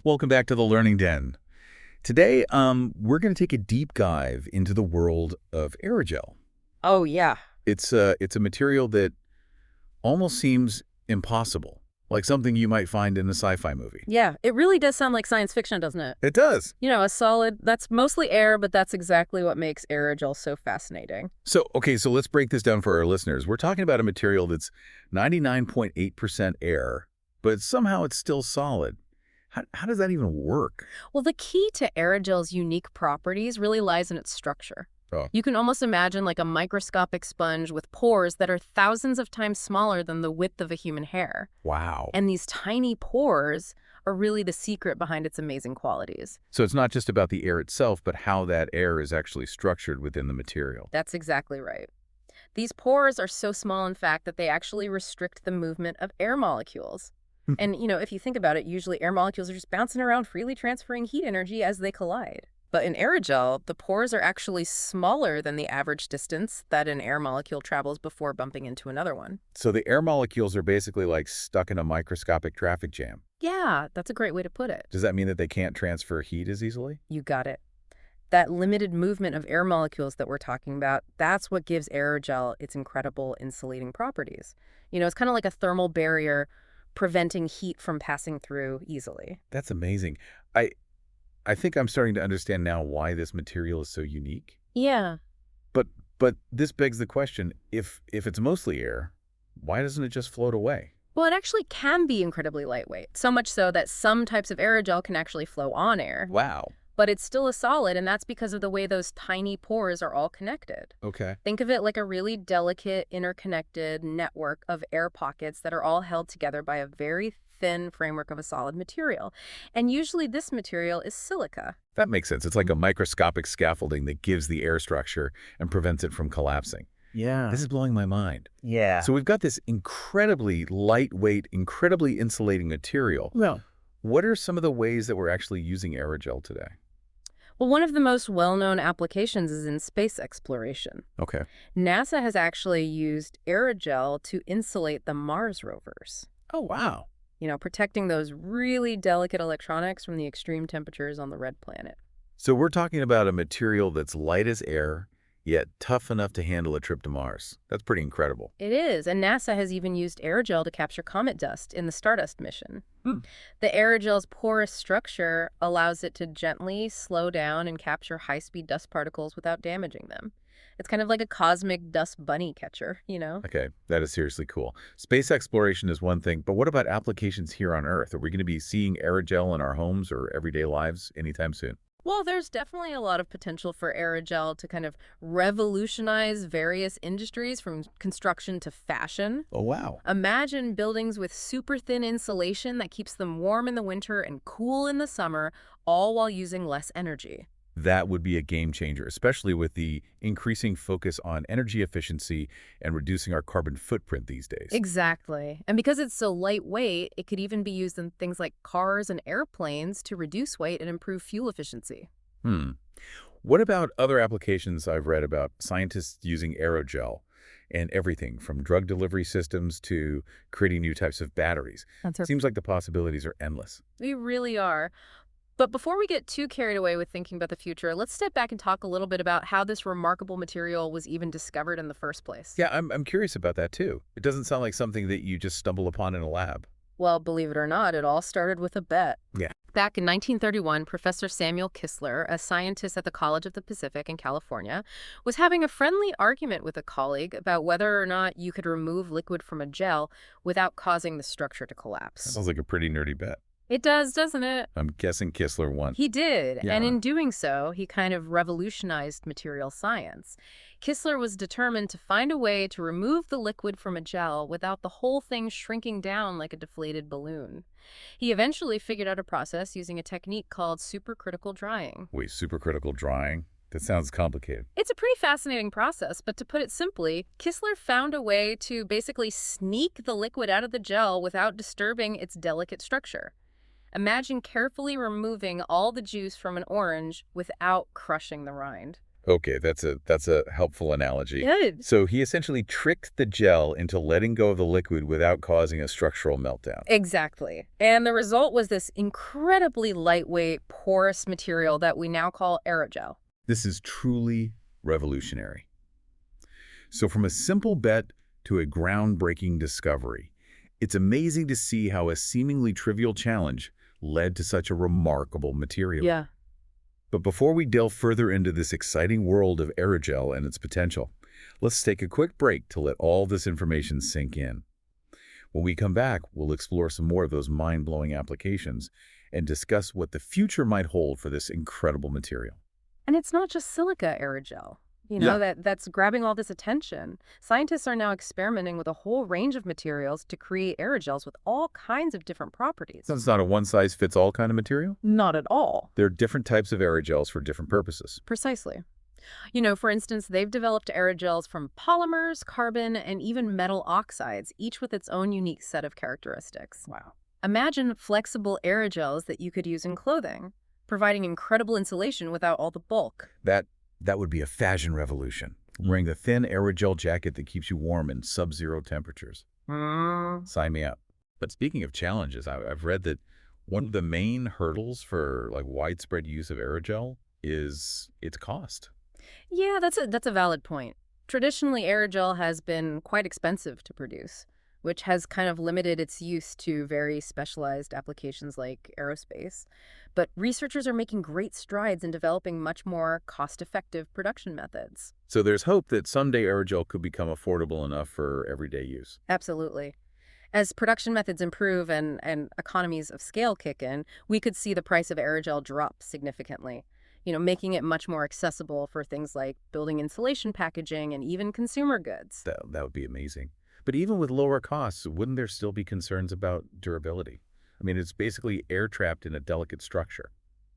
Welcome back to the Learning Den. Today, we're going to take a deep dive into the world of aerogel. Oh, yeah. It's a material that almost seems impossible, like something you might find in a sci-fi movie. Yeah, it really does sound like science fiction, doesn't it? It does. You know, a solid, that's mostly air, but that's exactly what makes aerogel so fascinating. So let's break this down for our listeners. We're talking about a material that's 99.8% air, but somehow it's still solid. How does that even work? Well, the key to aerogel's unique properties really lies in its structure. Oh, You can almost imagine like a microscopic sponge with pores that are thousands of times smaller than the width of a human hair. wow. And these tiny pores are really the secret behind its amazing qualities. So it's not just about the air itself, but how that air is actually structured within the material. That's exactly right. These pores are so small, in fact, that they actually restrict the movement of air molecules. And, if you think about it, usually air molecules are just bouncing around, freely transferring heat energy as they collide. But in aerogel, the pores are actually smaller than the average distance that an air molecule travels before bumping into another one. So the air molecules are basically like stuck in a microscopic traffic jam. Yeah, that's a great way to put it. Does that mean that they can't transfer heat as easily? You got it. That limited movement of air molecules that we're talking about, that's what gives aerogel its incredible insulating properties. It's kind of like a thermal barrier preventing heat from passing through easily. That's amazing. I think I'm starting to understand now why this material is so unique. Yeah. But this begs the question, if it's mostly air, why doesn't it just float away? Well, it actually can be incredibly lightweight, so much so that some types of aerogel can actually flow on air. Wow. But it's still a solid, and that's because of the way those tiny pores are all connected. Okay. Think of it like a really delicate, interconnected network of air pockets that are all held together by a very thin framework of a solid material. And usually this material is silica. That makes sense. It's like a microscopic scaffolding that gives the air structure and prevents it from collapsing. Yeah. This is blowing my mind. Yeah. So we've got this incredibly lightweight, incredibly insulating material. Well, What are some of the ways that we're actually using aerogel today? Well, one of the most well-known applications is in space exploration. Okay. NASA has actually used aerogel to insulate the Mars rovers, oh, wow. protecting those really delicate electronics from the extreme temperatures on the red planet. So we're talking about a material that's light as air, yet tough enough to handle a trip to Mars. That's pretty incredible. It is, and NASA has even used aerogel to capture comet dust in the Stardust mission. Hmm. The aerogel's porous structure allows it to gently slow down and capture high-speed dust particles without damaging them. It's kind of like a cosmic dust bunny catcher. Okay, that is seriously cool. Space exploration is one thing, but what about applications here on Earth? Are we going to be seeing aerogel in our homes or everyday lives anytime soon? Well, there's definitely a lot of potential for aerogel to kind of revolutionize various industries from construction to fashion. Oh, wow. Imagine buildings with super thin insulation that keeps them warm in the winter and cool in the summer, all while using less energy. That would be a game changer, especially with the increasing focus on energy efficiency and reducing our carbon footprint these days. Exactly. And because it's so lightweight, it could even be used in things like cars and airplanes to reduce weight and improve fuel efficiency. What about other applications I've read about scientists using aerogel and everything from drug delivery systems to creating new types of batteries? That's Seems like the possibilities are endless. We really are. But before we get too carried away with thinking about the future, let's step back and talk a little bit about how this remarkable material was even discovered in the first place. Yeah, I'm curious about that too. It doesn't sound like something that you just stumble upon in a lab. Well, believe it or not, it all started with a bet. Yeah. Back in 1931, Professor Samuel Kistler, a scientist at the College of the Pacific in California, was having a friendly argument with a colleague about whether or not you could remove liquid from a gel without causing the structure to That collapse. sounds like a pretty nerdy bet. It does, doesn't it? I'm guessing Kistler won. He did, Yeah. and in doing so, he kind of revolutionized material science. Kistler was determined to find a way to remove the liquid from a gel without the whole thing shrinking down like a deflated balloon. He eventually figured out a process using a technique called supercritical drying. Wait, supercritical drying? That sounds complicated. It's a pretty fascinating process, but to put it simply, Kistler found a way to basically sneak the liquid out of the gel without disturbing its delicate structure. Imagine carefully removing all the juice from an orange without crushing the rind. Okay, that's a helpful analogy. Good. So he essentially tricked the gel into letting go of the liquid without causing a structural meltdown. Exactly. And the result was this incredibly lightweight, porous material that we now call aerogel. This is truly revolutionary. So from a simple bet to a groundbreaking discovery, it's amazing to see how a seemingly trivial challenge led to such a remarkable material. Yeah. But before we delve further into this exciting world of aerogel and its potential, let's take a quick break to let all this information sink in. When we come back, we'll explore some more of those mind-blowing applications and discuss what the future might hold for this incredible material. And it's not just silica aerogel, Yeah. that's grabbing all this attention. Scientists are now experimenting with a whole range of materials to create aerogels with all kinds of different properties. So it's not a one-size-fits-all kind of material? Not at all. There are different types of aerogels for different purposes. Precisely. For instance, they've developed aerogels from polymers, carbon, and even metal oxides, each with its own unique set of characteristics. Wow. Imagine flexible aerogels that you could use in clothing, providing incredible insulation without all the bulk. That would be a fashion revolution. Wearing the thin aerogel jacket that keeps you warm in sub-zero temperatures. Sign me up. But speaking of challenges, I've read that one of the main hurdles for widespread use of aerogel is its cost. Yeah, that's a valid point. Traditionally, aerogel has been quite expensive to produce, which has kind of limited its use to very specialized applications like aerospace. But researchers are making great strides in developing much more cost-effective production methods. So there's hope that someday aerogel could become affordable enough for everyday use. Absolutely. As production methods improve and economies of scale kick in, we could see the price of aerogel drop significantly, making it much more accessible for things like building insulation packaging and even consumer goods. That would be amazing. But even with lower costs, wouldn't there still be concerns about durability? I mean, it's basically air trapped in a delicate structure.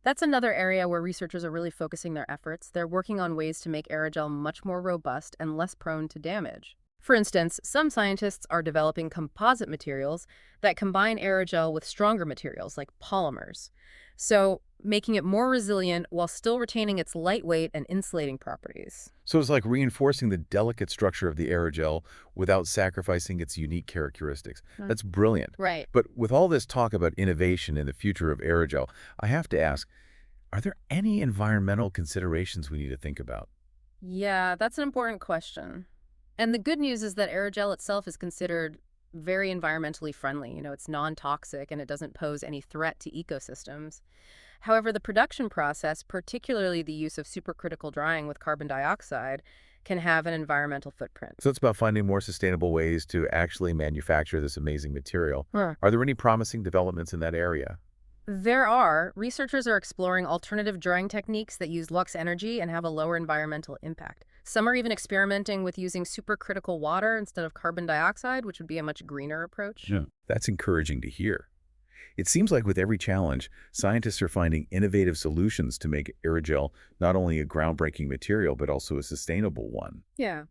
That's another area where researchers are really focusing their efforts. They're working on ways to make aerogel much more robust and less prone to damage. For instance, some scientists are developing composite materials that combine aerogel with stronger materials like polymers, so making it more resilient while still retaining its lightweight and insulating properties. So it's like reinforcing the delicate structure of the aerogel without sacrificing its unique characteristics. That's brilliant. Right. But with all this talk about innovation and the future of aerogel, I have to ask, are there any environmental considerations we need to think about? Yeah, that's an important question. And the good news is that aerogel itself is considered very environmentally friendly. It's non-toxic and it doesn't pose any threat to ecosystems. However, the production process, particularly the use of supercritical drying with carbon dioxide, can have an environmental footprint. So it's about finding more sustainable ways to actually manufacture this amazing material. Huh. Are there any promising developments in that area? There are. Researchers are exploring alternative drying techniques that use lux energy and have a lower environmental impact. Some are even experimenting with using supercritical water instead of carbon dioxide, which would be a much greener approach. Yeah. That's encouraging to hear. It seems like with every challenge, scientists are finding innovative solutions to make aerogel not only a groundbreaking material, but also a sustainable one. Yeah.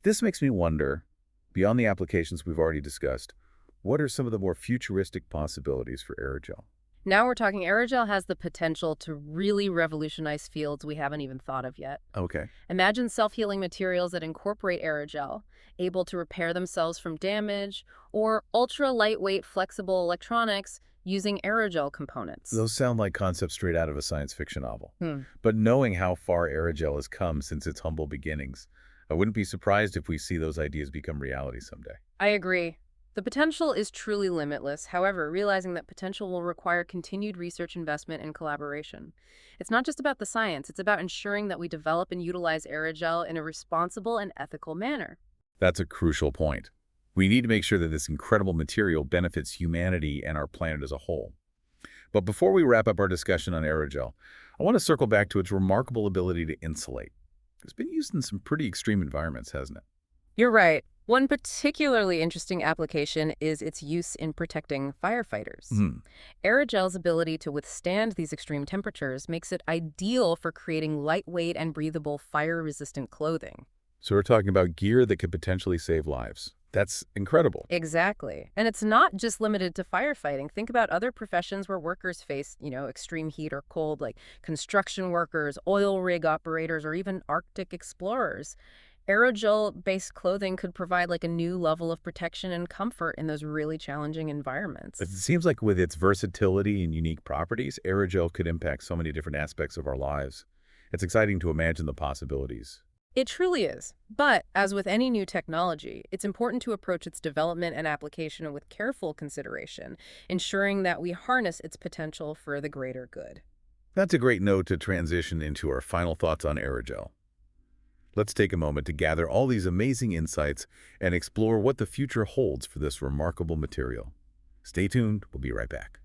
This makes me wonder, beyond the applications we've already discussed, what are some of the more futuristic possibilities for aerogel? Now we're talking aerogel has the potential to really revolutionize fields we haven't even thought of yet. Okay. Imagine self-healing materials that incorporate aerogel, able to repair themselves from damage, or ultra-lightweight flexible electronics using aerogel components. Those sound like concepts straight out of a science fiction novel. Hmm. But knowing how far aerogel has come since its humble beginnings, I wouldn't be surprised if we see those ideas become reality someday. I agree. The potential is truly limitless. However, realizing that potential will require continued research investment and collaboration. It's not just about the science, it's about ensuring that we develop and utilize aerogel in a responsible and ethical manner. That's a crucial point. We need to make sure that this incredible material benefits humanity and our planet as a whole. But before we wrap up our discussion on aerogel, I want to circle back to its remarkable ability to insulate. It's been used in some pretty extreme environments, hasn't it? You're right. One particularly interesting application is its use in protecting firefighters. Aerogel's ability to withstand these extreme temperatures makes it ideal for creating lightweight and breathable fire-resistant clothing. So we're talking about gear that could potentially save lives. That's incredible. Exactly. And it's not just limited to firefighting. Think about other professions where workers face, extreme heat or cold, like construction workers, oil rig operators, or even Arctic explorers. Aerogel-based clothing could provide like a new level of protection and comfort in those really challenging It environments. seems like with its versatility and unique properties, aerogel could impact so many different aspects of our lives. It's exciting to imagine the possibilities. It truly is. But as with any new technology, it's important to approach its development and application with careful consideration, ensuring that we harness its potential for the greater good. That's a great note to transition into our final thoughts on aerogel. Let's take a moment to gather all these amazing insights and explore what the future holds for this remarkable material. Stay tuned, we'll be right back.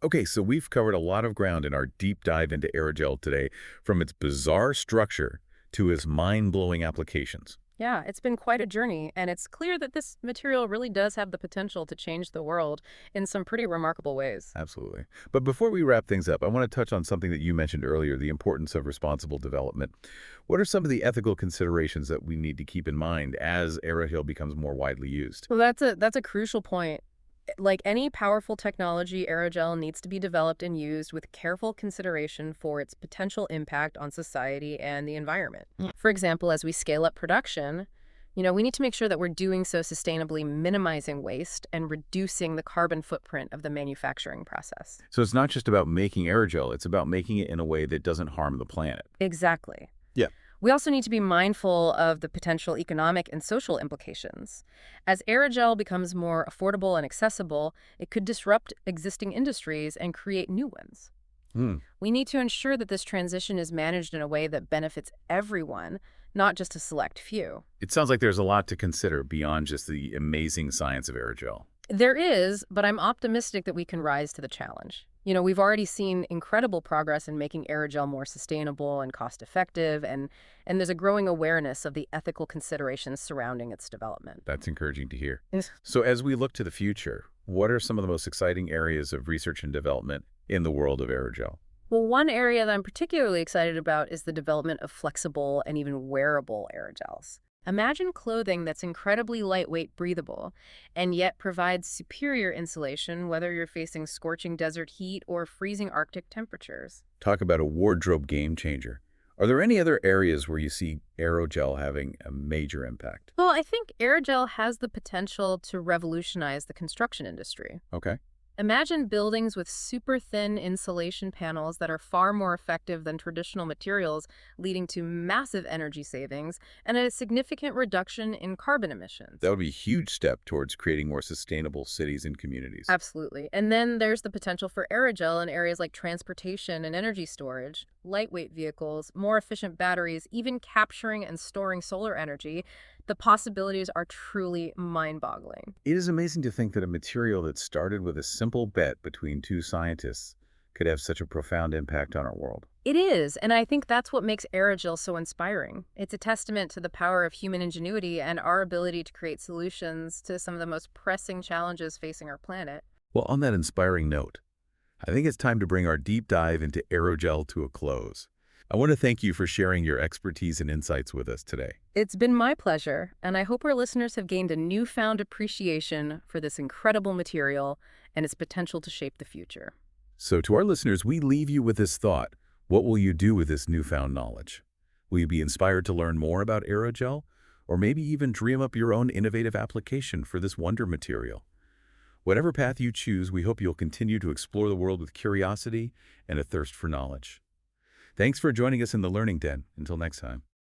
Okay, so we've covered a lot of ground in our deep dive into aerogel today, from its bizarre structure to its mind-blowing applications. Yeah, it's been quite a journey, and it's clear that this material really does have the potential to change the world in some pretty remarkable ways. Absolutely. But before we wrap things up, I want to touch on something that you mentioned earlier, the importance of responsible development. What are some of the ethical considerations that we need to keep in mind as aerogel becomes more widely used? Well, that's a crucial point. Like any powerful technology, aerogel needs to be developed and used with careful consideration for its potential impact on society and the environment. For example, as we scale up production, we need to make sure that we're doing so sustainably, minimizing waste and reducing the carbon footprint of the manufacturing process. So it's not just about making aerogel, it's about making it in a way that doesn't harm the planet. Exactly. Yeah. We also need to be mindful of the potential economic and social implications. As aerogel becomes more affordable and accessible, it could disrupt existing industries and create new ones. Hmm. We need to ensure that this transition is managed in a way that benefits everyone, not just a select few. It sounds like there's a lot to consider beyond just the amazing science of aerogel. There is, but I'm optimistic that we can rise to the challenge. We've already seen incredible progress in making aerogel more sustainable and cost-effective, and there's a growing awareness of the ethical considerations surrounding its development. That's encouraging to hear. Yes. So as we look to the future, what are some of the most exciting areas of research and development in the world of aerogel? Well, one area that I'm particularly excited about is the development of flexible and even wearable aerogels. Imagine clothing that's incredibly lightweight, breathable, and yet provides superior insulation whether you're facing scorching desert heat or freezing Arctic temperatures. Talk about a wardrobe game changer. Are there any other areas where you see aerogel having a major impact? Well, I think aerogel has the potential to revolutionize the construction industry. Okay. Imagine buildings with super thin insulation panels that are far more effective than traditional materials, leading to massive energy savings and a significant reduction in carbon emissions. That would be a huge step towards creating more sustainable cities and communities. Absolutely. And then there's the potential for aerogel in areas like transportation and energy storage, lightweight vehicles, more efficient batteries, even capturing and storing solar energy. The possibilities are truly mind-boggling. It is amazing to think that a material that started with a simple bet between two scientists could have such a profound impact on our world. It is, and I think that's what makes aerogel so inspiring. It's a testament to the power of human ingenuity and our ability to create solutions to some of the most pressing challenges facing our planet. Well, on that inspiring note, I think it's time to bring our deep dive into aerogel to a close. I want to thank you for sharing your expertise and insights with us today. It's been my pleasure, and I hope our listeners have gained a newfound appreciation for this incredible material and its potential to shape the future. So to our listeners, we leave you with this thought. What will you do with this newfound knowledge? Will you be inspired to learn more about aerogel? Or maybe even dream up your own innovative application for this wonder material? Whatever path you choose, we hope you'll continue to explore the world with curiosity and a thirst for knowledge. Thanks for joining us in the Learning Den. Until next time.